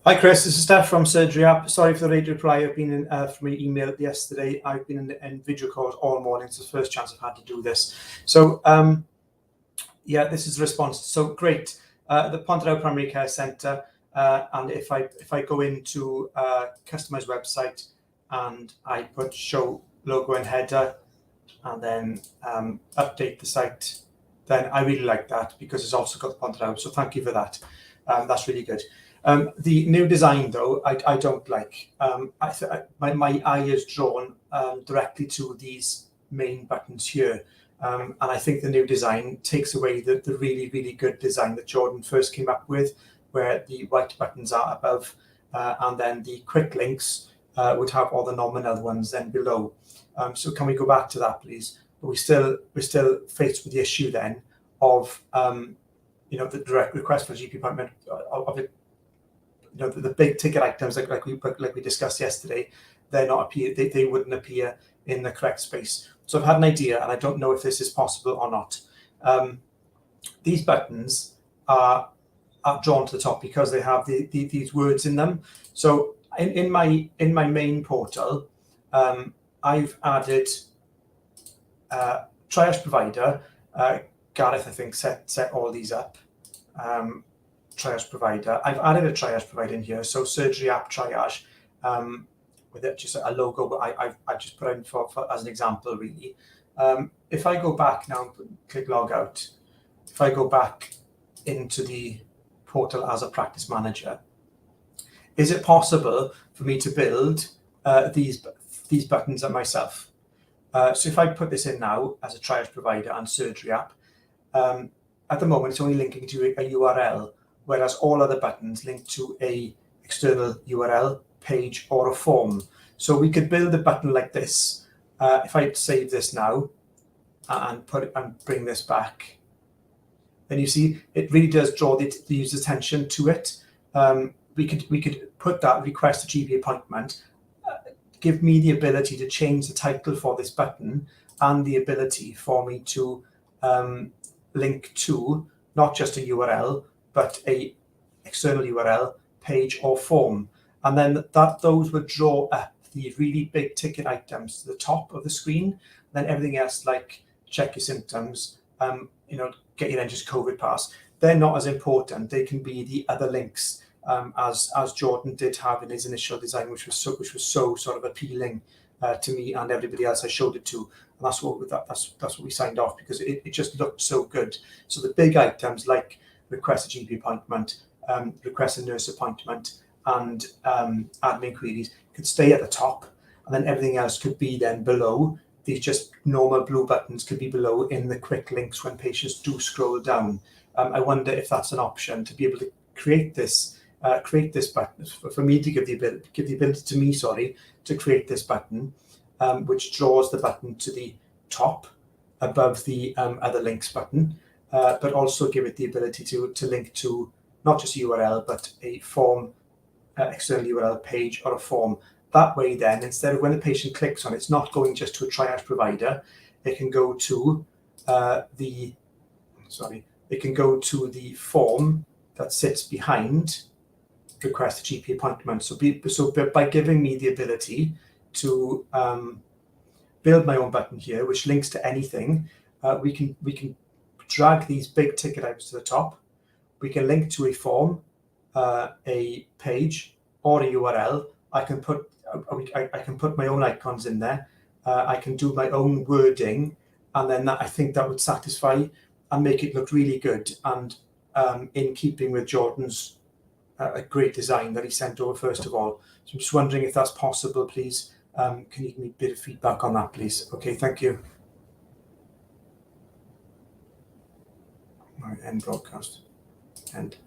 Hi Chris, this is Steff from Surgery App. Sorry for the late reply. I've been in from my email yesterday. I've been in video calls all morning. It's the first chance I've had to do this. So yeah, this is the response. So great. The Pontarau Primary Care Centre, and if I go into customer's website and I put show logo and header and then update the site, then I really like that because it's also got Pontarau. So thank you for that. That's really good. The new design, though, I don't like. My eye is drawn directly to these main buttons here. And I think the new design takes away the really, really good design that Jordan first came up with, where the white buttons are above, and then the quick links would have all the nominal ones then below. So can we go back to that, please? But we're still faced with the issue then of the direct request for a GP appointment of it. The big ticket items like we discussed yesterday, they wouldn't appear in the correct space. So I've had an idea, and I don't know if this is possible or not. These buttons are drawn to the top because they have these words in them. So in my main portal, I've added triage provider. Gareth, I think, set all these up. Triage provider. I've added a triage provider in here, so Surgery App Triage, with it just a logo, but I've just put in for as an example, really. If I go back now and click log out, if I go back into the portal as a practice manager, is it possible for me to build these buttons up myself? So if I put this in now as a triage provider and Surgery App, at the moment it's only linking to a URL, whereas all other buttons link to a external URL, page, or a form. So we could build a button like this. If I save this now and bring this back, then you see it really does draw the user's attention to it. We could put that request a GP appointment, give me the ability to change the title for this button and the ability for me to link to not just a URL, but a external URL, page, or form. And then those would draw up the really big ticket items to the top of the screen. Then everything else, like check your symptoms, get your NHS COVID pass, they're not as important. They can be the other links, as Jordan did have in his initial design, which was so sort of appealing to me and everybody else I showed it to. And that's what we signed off, because it just looked so good. So the big items like request a GP appointment, request a nurse appointment, and admin queries could stay at the top, and then everything else could be then below. These just normal blue buttons could be below in the quick links when patients do scroll down. I wonder if that's an option to be able to create this button, for me to give the ability to me, to create this button, which draws the button to the top above the other links button, but also give it the ability to link to not just a URL, but a form, external URL, page, or a form. That way then, instead of when the patient clicks on it, it's not going just to a triage provider, it can go to the form that sits behind request a GP appointment. So by giving me the ability to build my own button here, which links to anything, we can drag these big ticket items to the top. We can link to a form, a page, or a URL. I can put my own icons in there. I can do my own wording, and then I think that would satisfy and make it look really good, and in keeping with Jordan's a great design that he sent over first of all. So I'm just wondering if that's possible, please. Can you give me a bit of feedback on that, please? Okay, thank you. All right, end broadcast. End.